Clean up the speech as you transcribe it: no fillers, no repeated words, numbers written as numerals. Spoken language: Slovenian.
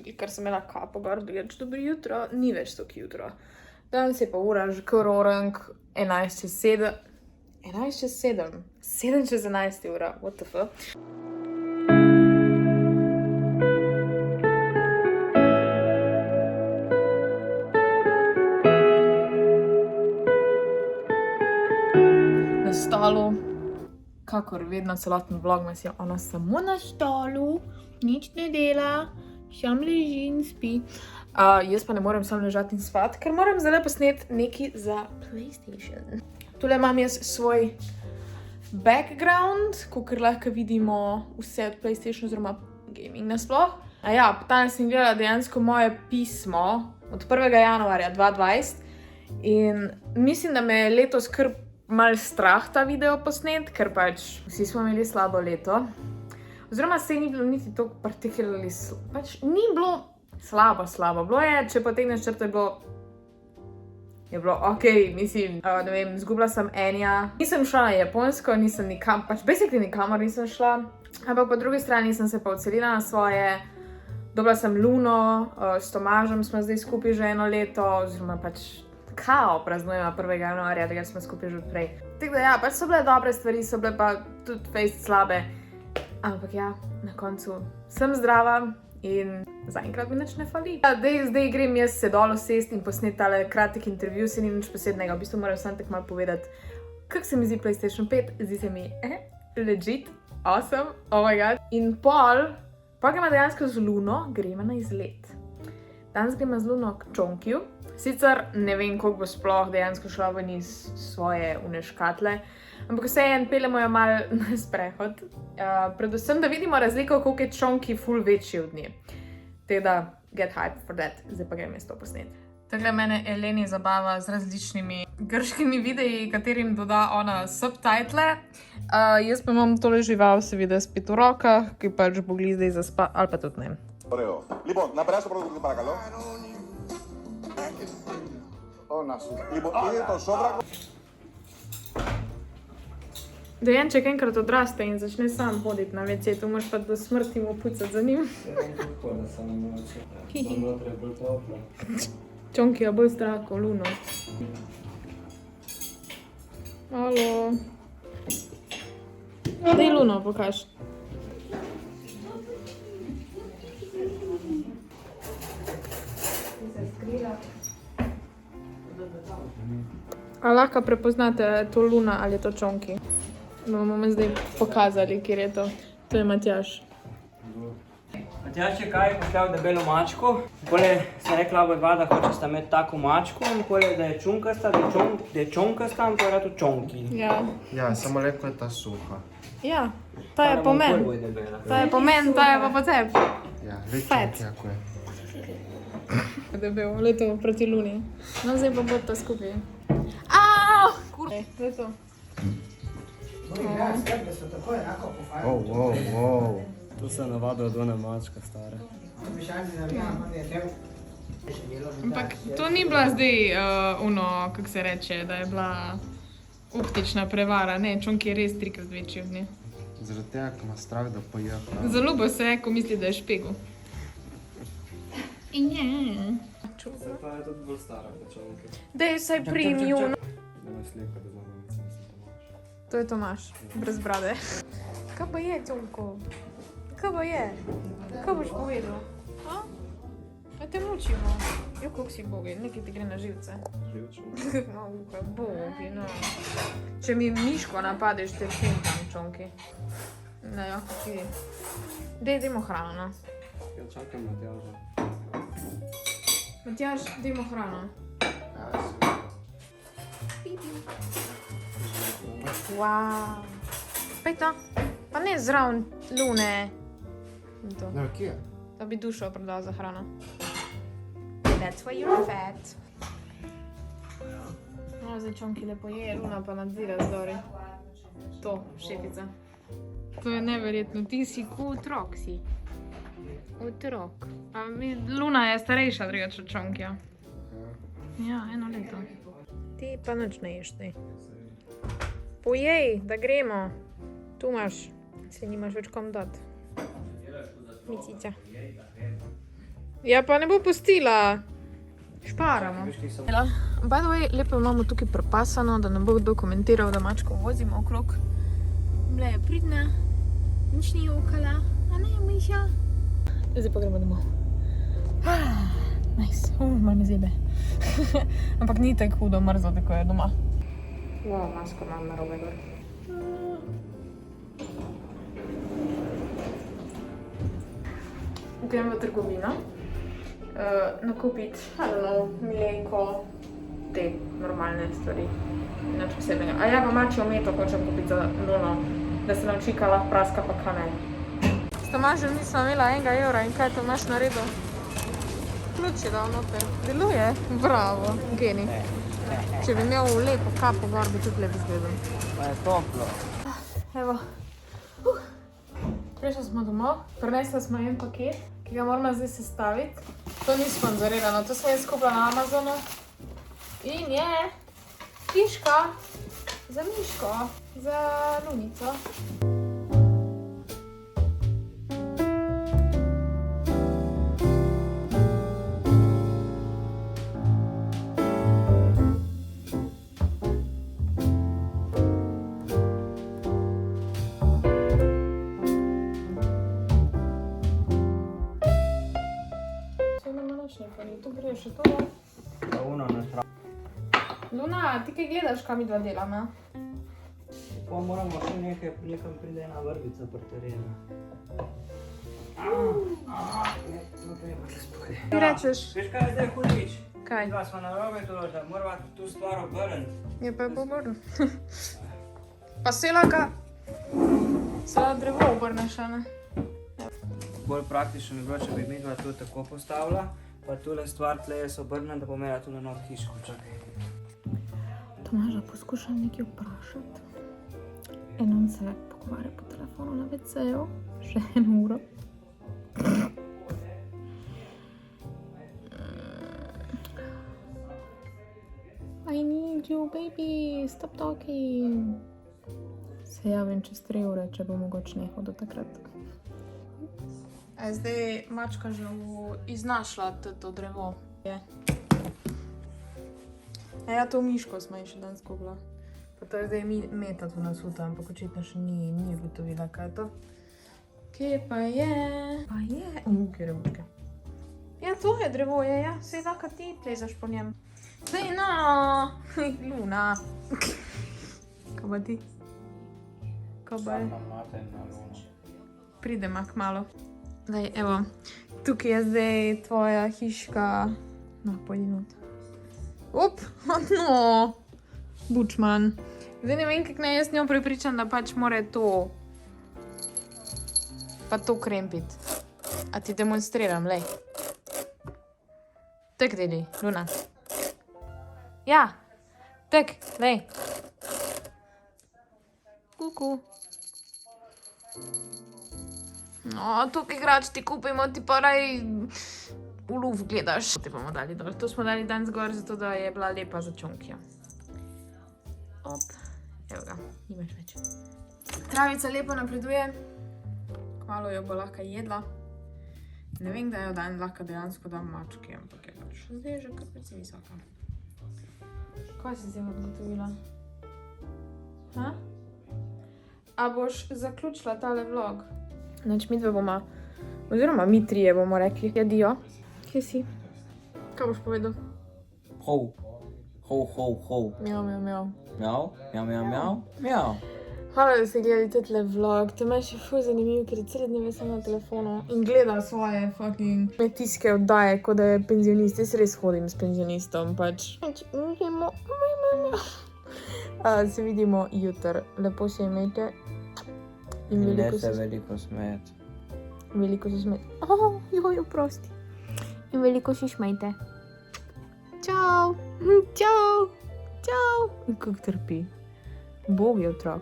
Ker sem imela kapo gor, da reč dobro jutro, ni več tako jutro. Danes je pa ura že kar orang, 11 čez 7. 11 čez 7? 7 čez 11 ura, what the fuck? Na stolu, kakor vedno celoten vlogmas je ona samo na stolu, nič ne dela, sam leži in spi. Jaz pa ne morem sam ležati in spati, ker moram zdaj posneti nekaj za PlayStation. Tule imam jaz svoj background, kakor lahko vidimo vse od PlayStation oziroma gaming nasploh. Danes sem gledala dejansko moje pismo od 1. januarja 2020 in mislim, da me je letos kar malo strah ta video posnet, ker pač vsi smo imeli slabo leto. Oziroma se ni bilo niti toliko particularly slabo, pač ni bilo slabo. Bilo je, če potegneš črto, je bilo okej, mislim, ne vem, izgubila sem Enja. Nisem šla na Japonsko, nisem nikam, pač basically nikamor nisem šla. Ampak po drugi strani sem se pa odselila na svoje, dobila sem Luno, s Tomažem smo zdaj skupaj že 1 leto, oziroma pač kao praznujemo 1. januarja, tega smo skupaj že odprej. Tako da pač so bile dobre stvari, so bile pa tudi fejst slabe. Ampak na koncu sem zdrava in zaenkrat mi nič ne fali. Zdaj grem jaz se dol usesti in posneti tale kratek intervju, se ni nič posebnega. V bistvu moram samo tako malo povedati, kako se mi zdi PlayStation 5. Zdi se mi legit, awesome, oh my god. In pol gremo dejansko z Luno, gremo na izlet. Danes gremo z Luno k Čonkiju. Sicer ne vem, koliko bo sploh dejansko šla ven iz svoje škatle, ampak vseeno peljemo jo malo na sprehod. Predvsem, da vidimo razliko, koliko je Čonki ful večji od nje. Tako da, get hyped for that. Zdaj pa grem jaz to posnet. Takle mene Eleni zabava z različnimi grškimi videi, katerim doda ona subtitle. Jaz pa imam tole žival seveda spet v rokah, ki pač bo glih zdaj zaspa, ali pa tudi ne. Ωραίο. Λοιπόν, να περάσω πρώτο κουτί παρακαλώ. Λοιπόν, είναι το σόβρακο. Dojenček enkrat odraste in začne sam hoditi na WC, tu moraš pa do smrti mu pucati za njim. Čonki je bolj strah kot Luno. Halo. Daj Luno pokaž. A lahko prepoznate to Luna ali je to Čonki? Bomo zdaj pokazali, kjer je to. To je Matjaž. Matjaž je kaj pošljal debelo mačko. Pole se rekla oba, da hočesta imeti tako mačko in pole, da je čunkasta, da je čonkasta in pole to Čonki. Ja, samo lepo je ta suha. Ja, ta je pomen. Ta je pomen, ta je pa po tebi. Ja, le Čonki ako je. Debel, leto proti Luni. No, zdaj pa bo to skupaj. Aaaa! Kurva, to je to. Wow. Tu se navadil od one mačka stare. Ampak to ni bila zdaj kako se reče, da je bila optična prevara. Ne, Čonki je res 3-krat večji od nje. Zaradi tega, ko ima strah, da poje hrano. Zaljubil se je, ko misli, da je špegel. Zdaj pa je tudi bolj stara kot Čonki. Daj vsaj premium. Nema slika, da znam, da mislim Tomaš. To je Tomaš, brez brade. Kaj pa je, Čonko? Kaj pa je? Kaj boš povedal? Ja te mučimo. Jo, koliko si bogi, nekaj ti gre na živce. Živčev. No, kaj bogi, no. Če mi miško napadeš, te fintam, Čonki. Ne, kako ti. Dajmo hrano, no. Ja čakam Matjaža. Matjaž, dajmo hrano. Wow. Pej to. Pa ne zraven Lune. Ne, kje? Da bi dušo prodal za hrano. That's why you're fat. No, zdaj Čonki lepo je, Luna pa nadzira zdori. To, šefica. To je neverjetno, ti si otrok si. Otrok. Luna je starejša drugače od Čonkija. Ja, 1 leto. Ti pa nič ne ješ zdaj. Pojej, da gremo. Tu imaš, se nimaš več kom dati. Micica. Ja, pa ne bo pustila. Šparamo. Veš, ki so... By the way, lepo imamo tukaj prepasano, da ne bo kdo komentiral, da mačko vozimo okrog. Bila je pridna, nič ni jokala, a ne, Miša? Zdaj pa gremo domov. Nice, malo me zebe. Ampak ni tako hudo mrzlo, tako je doma. Wow, masko imam na robe gor. Grem v trgovino. Nakupiti, mleko, te normalne stvari. Nič posebnega. A ja, pa mačjo meto hočem kupiti za Luno, da se nauči, kaj lahko praska, pa kaj ne. S Tomažem nisem imela €1 in kaj Tomaž naredil? Ključ je dal noter. Deluje? Bravo, genij. Če bi imel lepo kapo gor, bi tudi lepo izgledal. Pa je toplo. Evo. Prišli smo domov, prinesli smo en paket, ki ga moramo zdaj sestaviti. To ni sponzorirano, to smo jaz kupila na Amazonu. In je hiška za Miško, za Lunico. Tu gre še to. Uno na stran. Luna, ti kaj gledaš, kaj mi dva delamo? Pa moramo še nekam pride ena vrvica pri terenu. Ti rečeš? Veš kaj je zdaj hudič? Kaj? Dva smo na robe to, da morava tu stvar obrniti. Je pa je pobrn. Pa sela ga. Sela drevo obrneš, a ne? Bolj praktično bi bilo, če bi midva tu tako postavila, pa tule stvar tle jaz obrnem, da bom imela tu na not hiško, čakaj. Tomaža poskušam nekaj vprašati. In on se pogovarja po telefonu na WC-ju, še 1 uro. I need you, baby, stop talking. Se javim čez 3 ure, če bo mogoče nehal do takrat. Zdaj mačka že iznašla to drevo. Ja, to Miško smo ji še danes kupila. Pa to je zdaj meta tu nasuta, ampak očitno še ni ugotovila, kaj je to. Kje pa je? Pa je? Kje je bučke? Ja, to je drevo, ja. Sej lahko ti plezaš po njem. Sej no! Luna! Kaj pa ti? Kaj pa je? Pridema kmalu. Daj, evo, tukaj je zdaj tvoja hiška. No, pojdi not. Up, no, bučman. Zdaj ne vem, kako naj jaz njo prepričam, da pač more to pa to krempiti. A ti demonstriram, lej. Tak deli, Luna. Ja, tak, lej. Kuku. No, tukaj igrač ti kupimo, ti pa raj v luft gledaš. Te bomo dali dol. To smo dali danes gor, zato da je bila lepa za čonkjo. Op, evo ga, nimaš več. Travica lepo napreduje. Kmalu jo bo lahko jedla. Ne vem, da jo dan lahko dejansko dam mački, ampak je pač zdaj že kar precej visoka. Kaj si zdaj odgotovila? Ha? A boš zaključila tale vlog? Noč mi dve bomo, oziroma mi trije bomo rekli, jadijo. Kje si? Kaj boš povedal? Hov, hov, hov, hov. Mjau, mjau, mjau. Mjau, mjau, mjau, mjau, mjau. Hvala, da ste gledali tale vlog. To meni še ful zanimiv, ker je cele dneve sem na telefonu in gleda svoje fucking kmetijske oddaje, kot da je penzionist. Jaz res hodim s penzionistom, pač. Se vidimo jutri. Lepo se imejte. In Ne se veliko smeti. Veliko se smejte. Joj, oprosti. In veliko se smejte. Čau. Čau. Čau. Kako trpi. Bog je otrok.